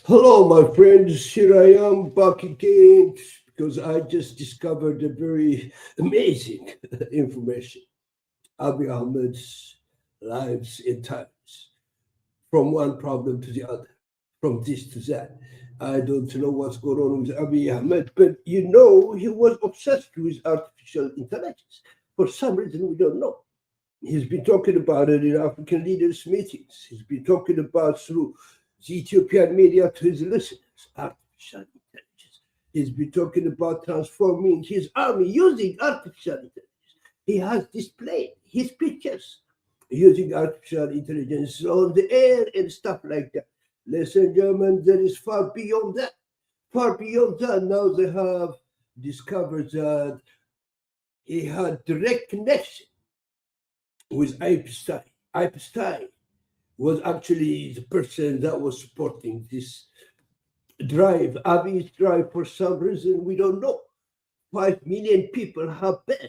Hello, my friends. Here I am back again because I just discovered a very amazing information. Abiy Ahmed's lives in times, from one problem to the other, from this to that. I don't know what's going on with Abiy Ahmed, but he was obsessed with artificial intelligence. For some reason, we don't know. He's been talking about it in African leaders' meetings. He's been talking about through the Ethiopian media to his listeners, artificial intelligence. He's been talking about transforming his army using artificial intelligence. He has displayed his pictures using artificial intelligence on the air and stuff like that. Ladies and gentlemen, there is far beyond that. Far beyond that, now they have discovered that he had direct connection with Epstein. Epstein was actually the person that was supporting this drive, Abiy's drive. For some reason, we don't know. 5 million people have been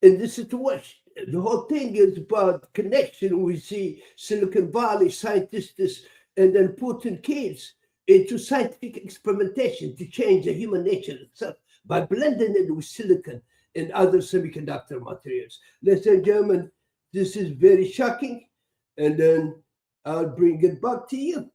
in this situation. The whole thing is about connection with the Silicon Valley scientists and then putting kids into scientific experimentation to change the human nature itself by blending it with silicon and other semiconductor materials. Ladies and gentlemen, this is very shocking, and then I'll bring it back to you.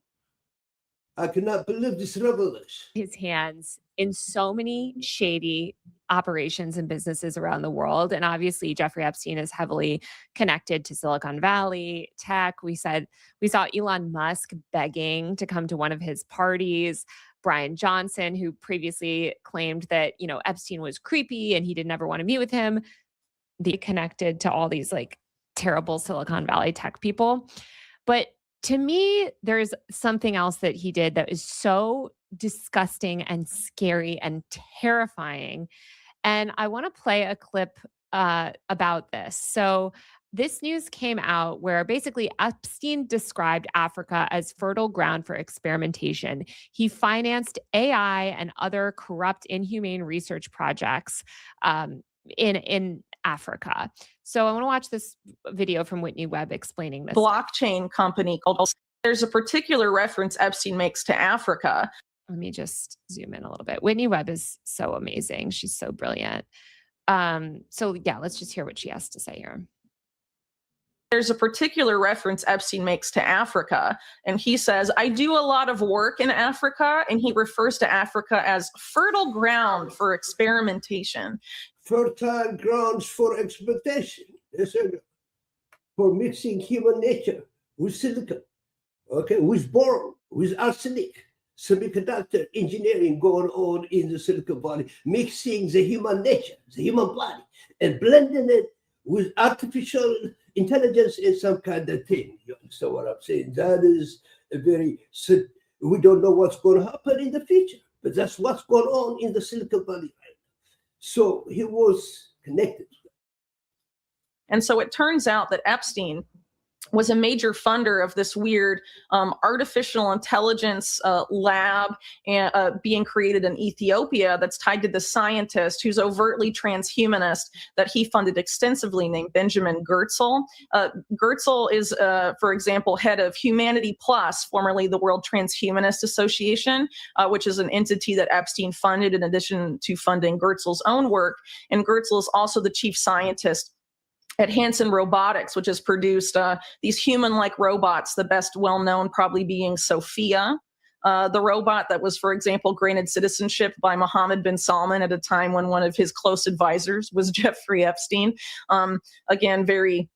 I cannot believe this revelation. His hands in so many shady operations and businesses around the world. And obviously, Jeffrey Epstein is heavily connected to Silicon Valley, tech. We saw Elon Musk begging to come to one of his parties. Brian Johnson, who previously claimed that, Epstein was creepy and he didn't ever want to meet with him. They connected to all these terrible Silicon Valley tech people. But to me, there's something else that he did that is so disgusting and scary and terrifying. And I want to play a clip about this. So this news came out where basically Epstein described Africa as fertile ground for experimentation. He financed AI and other corrupt, inhumane research projects in Africa. So I want to watch this video from Whitney Webb explaining this. Blockchain company called. There's a particular reference Epstein makes to Africa. Let me just zoom in a little bit. Whitney Webb is so amazing. She's so brilliant. Let's just hear what she has to say here. There's a particular reference Epstein makes to Africa, and he says, I do a lot of work in Africa, and he refers to Africa as fertile ground for experimentation. Fertile grounds for experimentation. For mixing human nature with silicon, with boron, with arsenic, semiconductor engineering going on in the Silicon Valley, mixing the human nature, the human body, and blending it with artificial intelligence is some kind of thing. You understand what I'm saying? That is we don't know what's going to happen in the future, but that's what's going on in the Silicon Valley right now. So he was connected. And so it turns out that Epstein was a major funder of this weird artificial intelligence lab being created in Ethiopia that's tied to the scientist who's overtly transhumanist that he funded extensively named Benjamin Goertzel. Goertzel is, for example, head of Humanity Plus, formerly the World Transhumanist Association, which is an entity that Epstein funded in addition to funding Goertzel's own work. And Goertzel is also the chief scientist at Hanson Robotics, which has produced these human-like robots, the best well-known probably being Sophia, the robot that was, for example, granted citizenship by Mohammed bin Salman at a time when one of his close advisors was Jeffrey Epstein. Again, very,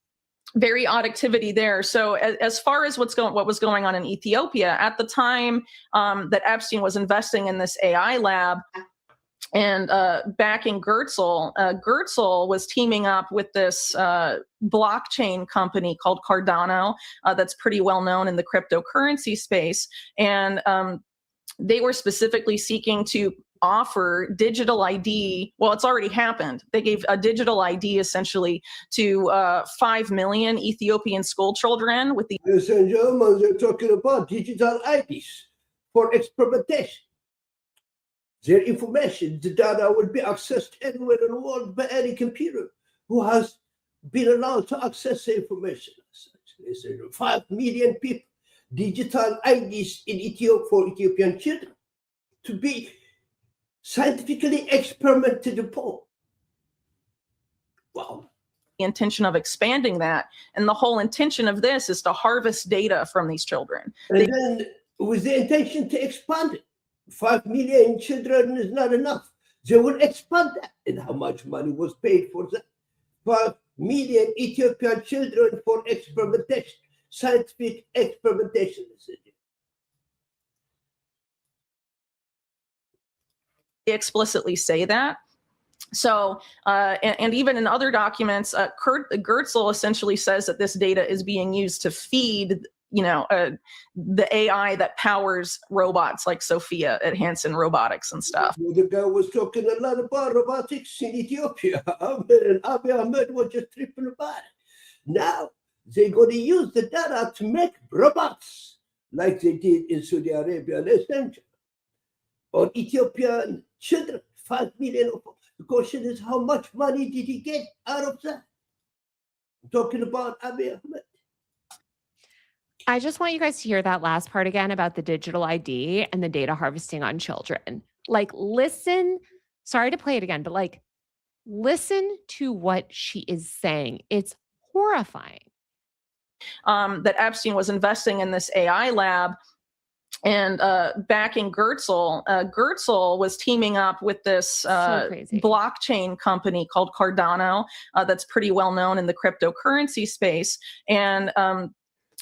very odd activity there. So as far as what was going on in Ethiopia, at the time that Epstein was investing in this AI lab, and backing Goertzel, Goertzel was teaming up with this blockchain company called Cardano that's pretty well known in the cryptocurrency space. And they were specifically seeking to offer digital ID. Well, it's already happened. They gave a digital ID essentially to 5 million Ethiopian school children with the. Ladies and gentlemen, they're talking about digital IDs for experimentation. Their information, the data will be accessed anywhere in the world by any computer who has been allowed to access the information. 5 million people. digital IDs in for Ethiopian children to be scientifically experimented upon. Wow. The intention of expanding that. And the whole intention of this is to harvest data from these children. And then with the intention to expand it, 5 million children is not enough. They will expand that. And how much money was paid for that? 5 million Ethiopian children for experimentation, scientific experimentation. They explicitly say that. So, and even in other documents, Gertzel essentially says that this data is being used to feed, the AI that powers robots like Sophia at Hanson Robotics and stuff. Well, the guy was talking a lot about robotics in Ethiopia, and Abiy-Ahmed was just tripping about it. Now, they're going to use the data to make robots like they did in Saudi Arabia and Essential. On Ethiopian children, 5 million of them. The question is, how much money did he get out of that? I'm talking about Abiy-Ahmed. I just want you guys to hear that last part again about the digital ID and the data harvesting on children. Like, listen, sorry to play it again, but like, listen to what she is saying. It's horrifying. That Epstein was investing in this AI lab and backing Gertzel. Gertzel was teaming up with this blockchain company called Cardano that's pretty well known in the cryptocurrency space. And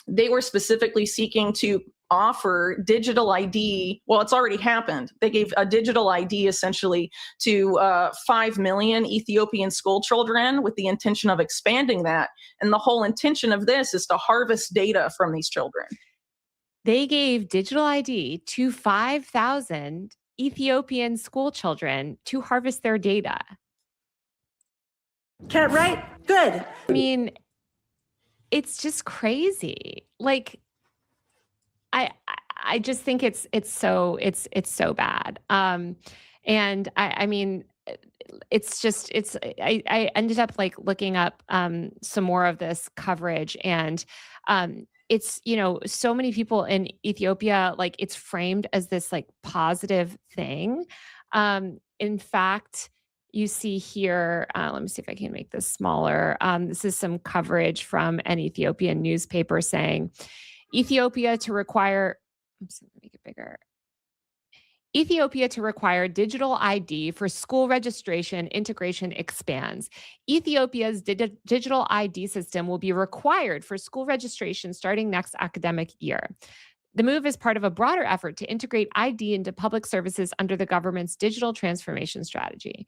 they were specifically seeking to offer digital ID. Well, it's already happened. They gave a digital ID essentially to 5 million Ethiopian school children with the intention of expanding that. And the whole intention of this is to harvest data from these children. They gave digital ID to 5,000 Ethiopian school children to harvest their data. Can't write? Good. I mean, it's just crazy. Like, I just think it's so bad. And I mean, I ended up like looking up some more of this coverage, and it's, so many people in Ethiopia, like, it's framed as this like positive thing. In fact, you see here, let me see if I can make this smaller. This is some coverage from an Ethiopian newspaper saying, Ethiopia to require, I'm just gonna make it bigger. Ethiopia to require digital ID for school registration integration expands. Ethiopia's digital ID system will be required for school registration starting next academic year. The move is part of a broader effort to integrate ID into public services under the government's digital transformation strategy.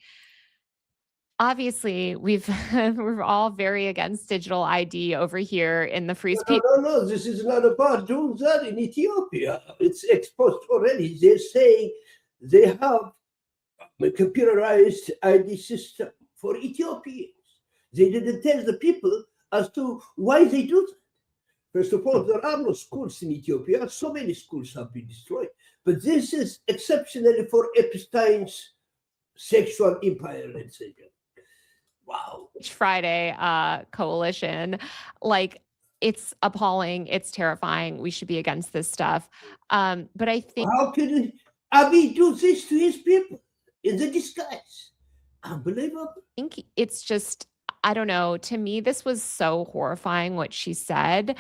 Obviously, we're all very against digital ID over here in the free speech. No, this is not about doing that in Ethiopia. It's exposed already. They're saying they have a computerized ID system for Ethiopians. They didn't tell the people as to why they do that. First of all, there are no schools in Ethiopia. So many schools have been destroyed. But this is exceptionally for Epstein's sexual empire, etc. Wow. Friday coalition, like, it's appalling. It's terrifying. We should be against this stuff. But I think, how can Abiy do this to his people in the disguise? Unbelievable. I think it's just, I don't know. To me, this was so horrifying what she said,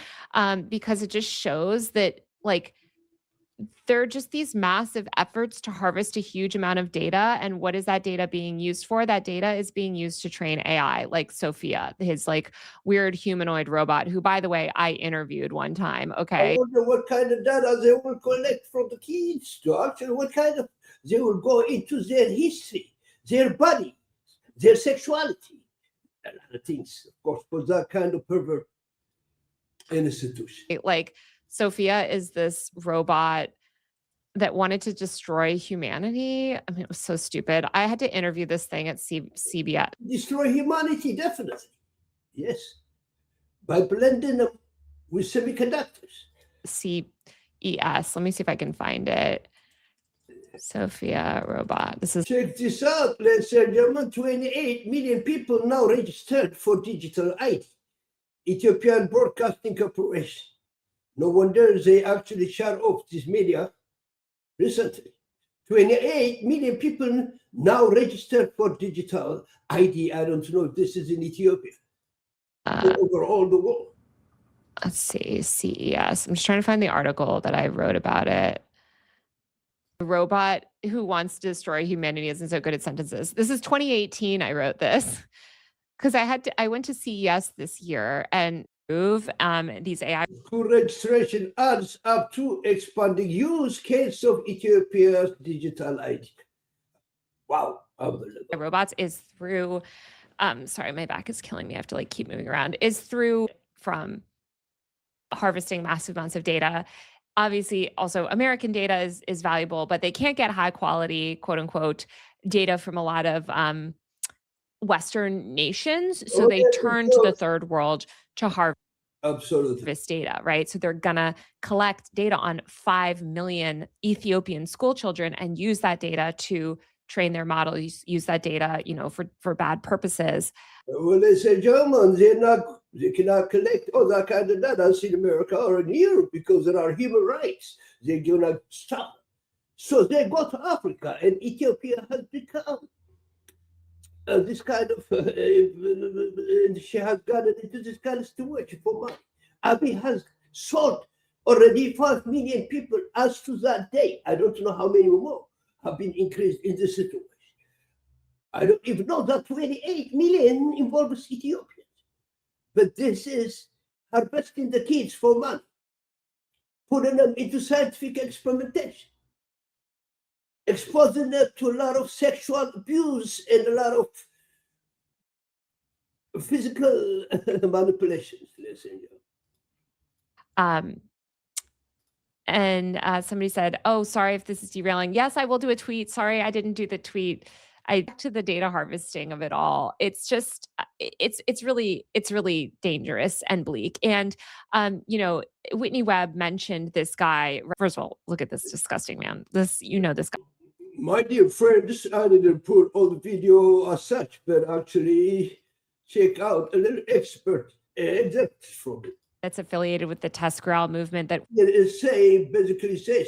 because it just shows that, like, there are just these massive efforts to harvest a huge amount of data. And what is that data being used for? That data is being used to train AI, like Sophia, his like weird humanoid robot, who, by the way, I interviewed one time. Okay. I wonder what kind of data they will collect from the kids to actually they will go into their history, their body, their sexuality, a lot of things, of course, for that kind of pervert institution. Like, Sophia is this robot that wanted to destroy humanity. I mean, it was so stupid. I had to interview this thing at CBS. Destroy humanity, definitely. Yes. By blending them with semiconductors. CES. Let me see if I can find it. Sophia robot. This is. Check this out, ladies and gentlemen. 28 million people now registered for digital ID. Ethiopian Broadcasting Corporation. No wonder they actually shut off this media recently. 28 million people now registered for digital ID. I don't know if this is in Ethiopia or over all the world. Let's see, CES. I'm just trying to find the article that I wrote about it. The robot who wants to destroy humanity isn't so good at sentences. This is 2018. I wrote this because I went to CES this year and move these AI School registration adds up to expanding use case of Ethiopia's digital ID. Wow, unbelievable. robots is through. Sorry, my back is killing me. I have to like keep moving around. Is through from harvesting massive amounts of data. Obviously, also American data is valuable, but they can't get high quality, quote unquote, data from a lot of Western nations. So they turn to the third world to harvest Absolutely. data, right? So they're gonna collect data on 5 million Ethiopian school children and use that data to train their models, use that data, for bad purposes. Well, they say Germans, they cannot collect all that kind of data in America or in Europe because there are human rights. They're gonna stop. So they go to Africa, and Ethiopia has become this kind of, she has gotten into this kind of situation for money. Abiy has sold already 5 million people as to that day. I don't know how many more have been increased in this situation. I don't even know that 28 million involves Ethiopians. But this is harvesting the kids for money, putting them into scientific experimentation, exposing them to a lot of sexual abuse and a lot of physical manipulations. Listen, And somebody said, "Oh, sorry if this is derailing." Yes, I will do a tweet. Sorry, I didn't do the tweet. To the data harvesting of it all. It's just, it's really dangerous and bleak. And Whitney Webb mentioned this guy. First of all, look at this disgusting man. This guy. My dear friends, I didn't put all the video as such, but actually check out a little excerpt from it. That's affiliated with the test growl movement that It is saying, basically says,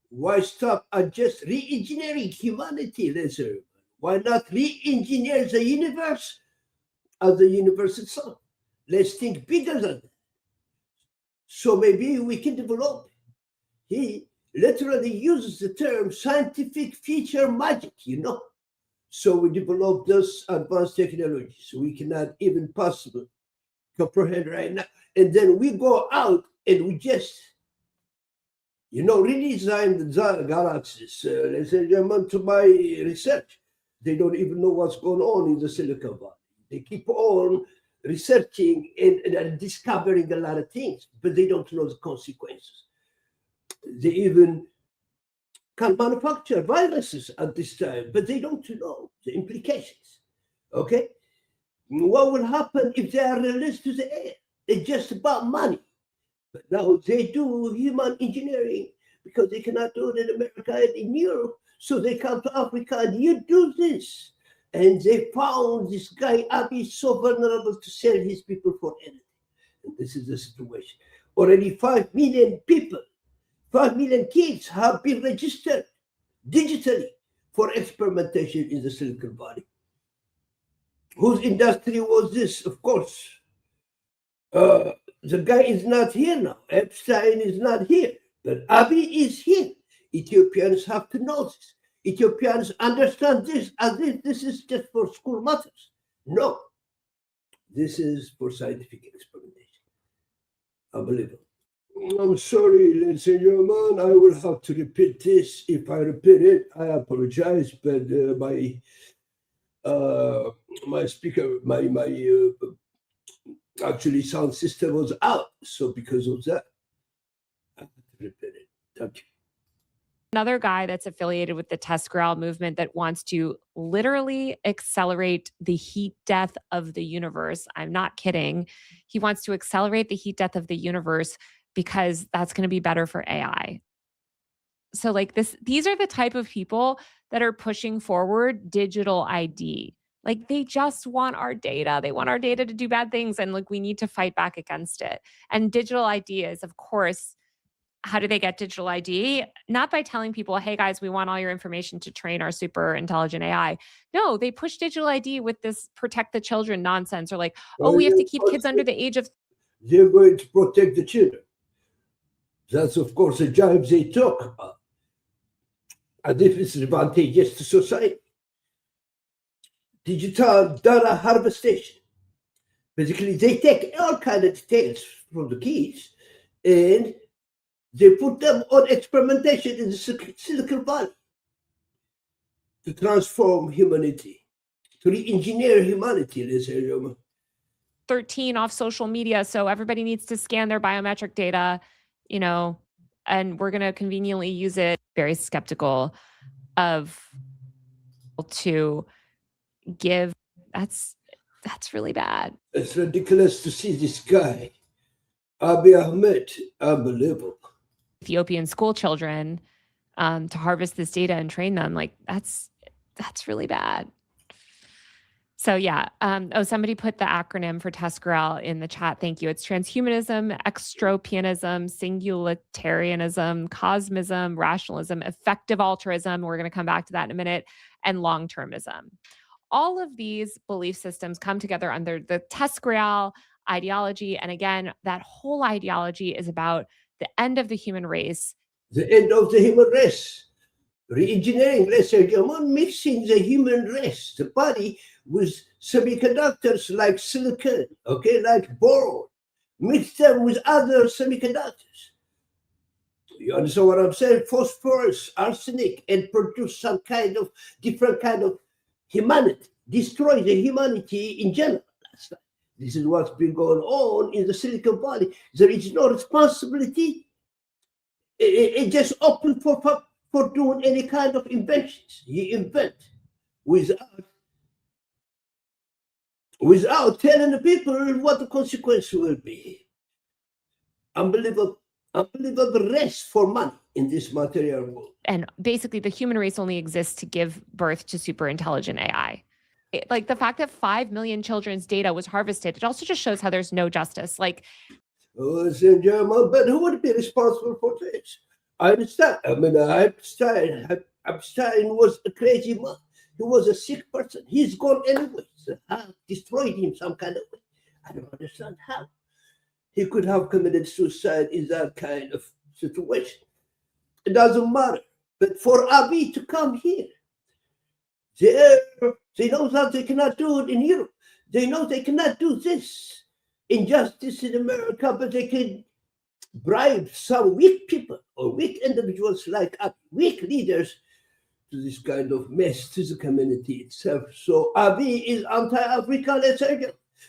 why stop at just re-engineering humanity, listen? Why not re-engineer the universe as the universe itself? Let's think bigger than that. So maybe we can develop. He literally uses the term scientific feature magic, So we develop this advanced technology, so we cannot even possibly comprehend right now. And then we go out and we just, redesign the galaxies. Ladies and gentlemen, to my research, they don't even know what's going on in the Silicon Valley. They keep on researching and discovering a lot of things, but they don't know the consequences. They even can manufacture viruses at this time, but they don't know the implications. Okay? What will happen if they are released to the air? It's just about money. But now they do human engineering because they cannot do it in America and in Europe. So they come to Africa and you do this. And they found this guy, Abiy, so vulnerable to sell his people for anything. And this is the situation. Already 5 million people, 5 million kids have been registered digitally for experimentation in the Silicon Valley. Whose industry was this? Of course, the guy is not here now. Epstein is not here, but Abiy is here. Ethiopians have to know this. Ethiopians understand this as if this is just for school matters. No, this is for scientific experimentation. Unbelievable. I'm sorry, ladies and gentlemen. I will have to repeat this. If I repeat it, I apologize. But my speaker, my actually sound system was out. So because of that, I have to repeat it. Thank you. Another guy that's affiliated with the test growl movement that wants to literally accelerate the heat death of the universe. I'm not kidding. He wants to accelerate the heat death of the universe because that's going to be better for AI. So these are the type of people that are pushing forward digital ID. Like they just want our data. They want our data to do bad things. And like we need to fight back against it. And digital ID is, of course, how do they get digital ID? Not by telling people, hey guys, we want all your information to train our super intelligent AI. No, they push digital ID with this protect the children nonsense, or like, oh, we have to keep kids under the age of. They're going to protect the children. That's, of course, a job they took. And if it's advantageous to society. Digital data harvestation. Basically, they take all kinds of details from the kids and they put them on experimentation in the Silicon Valley to transform humanity, to re-engineer humanity, ladies and gentlemen. 13 off social media. So everybody needs to scan their biometric data, and we're going to conveniently use it. Very skeptical of to give. That's really bad. It's ridiculous to see this guy, Abiy-Ahmed, unbelievable. Ethiopian school children to harvest this data and train them. Like that's really bad. So yeah. Somebody put the acronym for Tescarel in the chat. Thank you. It's transhumanism, extropianism, singularitarianism, cosmism, rationalism, effective altruism. We're going to come back to that in a minute. And long-termism. All of these belief systems come together under the Tescarel ideology. And again, that whole ideology is about the end of the human race. The end of the human race. Re-engineering, ladies and gentlemen, mixing the human race, the body, with semiconductors like silicon, like boron. Mix them with other semiconductors. You understand what I'm saying? Phosphorus, arsenic, and produce some kind of different kind of humanity. Destroy the humanity in general. This is what's been going on in the Silicon Valley. There is no responsibility. It just open for doing any kind of inventions. You invent without telling the people what the consequence will be. Unbelievable race for money in this material world. And basically the human race only exists to give birth to super intelligent AI. Like the fact that 5 million children's data was harvested, it also just shows how there's no justice. Like, but who would be responsible for this? I understand. I mean, Epstein was a crazy man. He was a sick person. He's gone anyway. So I destroyed him some kind of way. I don't understand how. He could have committed suicide in that kind of situation. It doesn't matter. But for Abiy to come here, they know that they cannot do it in Europe. They know they cannot do this injustice in America, but they can bribe some weak people or weak individuals like us, weak leaders, to this kind of mess to the community itself. So Abiy is anti-African.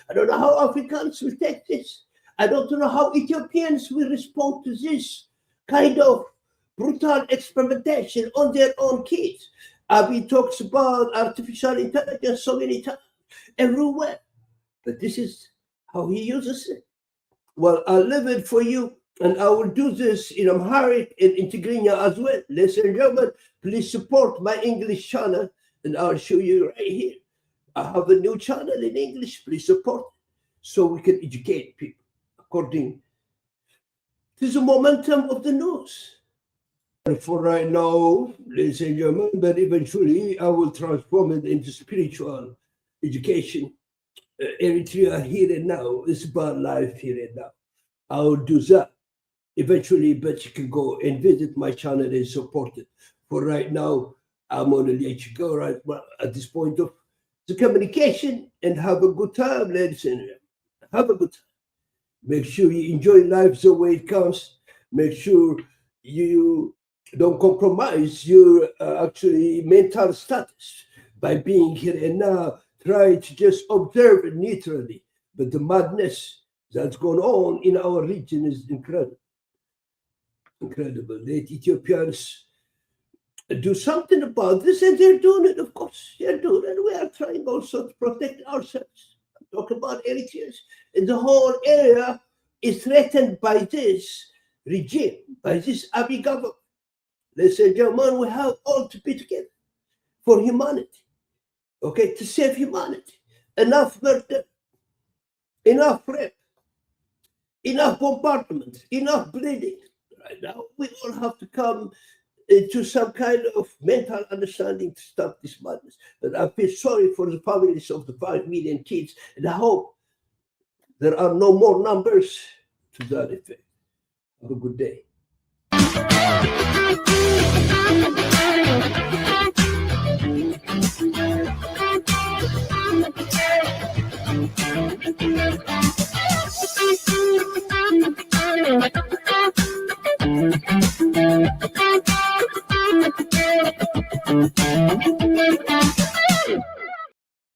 I don't know how Africans will take this. I don't know how Ethiopians will respond to this kind of brutal experimentation on their own kids. Abiy talks about artificial intelligence so many times, everywhere. But this is how he uses it. Well, I'll leave it for you, and I will do this in Amharic and in Tigrinya as well. Ladies and gentlemen, please support my English channel, and I'll show you right here. I have a new channel in English. Please support it so we can educate people according to the momentum of the news. For right now, ladies and gentlemen, but eventually I will transform it into spiritual education. Eritrea here and now is about life here and now. I will do that eventually, but you can go and visit my channel and support it. For right now, I'm going to let you go right at this point of the communication, and have a good time, ladies and gentlemen. Have a good time. Make sure you enjoy life the way it comes. Make sure you don't compromise your actually mental status by being here and now. Try to just observe it neutrally. But the madness that's going on in our region is incredible. Incredible. The Ethiopians do something about this, and they're doing it, of course. They're doing it. We are trying also to protect ourselves. Talk about Eritreans. And the whole area is threatened by this regime, by this Abiy government. Ladies and gentlemen, we have all to be together for humanity. okay, to save humanity. Enough murder, enough rape, enough bombardment, enough bleeding. Right now, we all have to come into some kind of mental understanding to stop this madness. But I feel sorry for the families of the 5 million kids, and I hope there are no more numbers to that effect. Have a good day.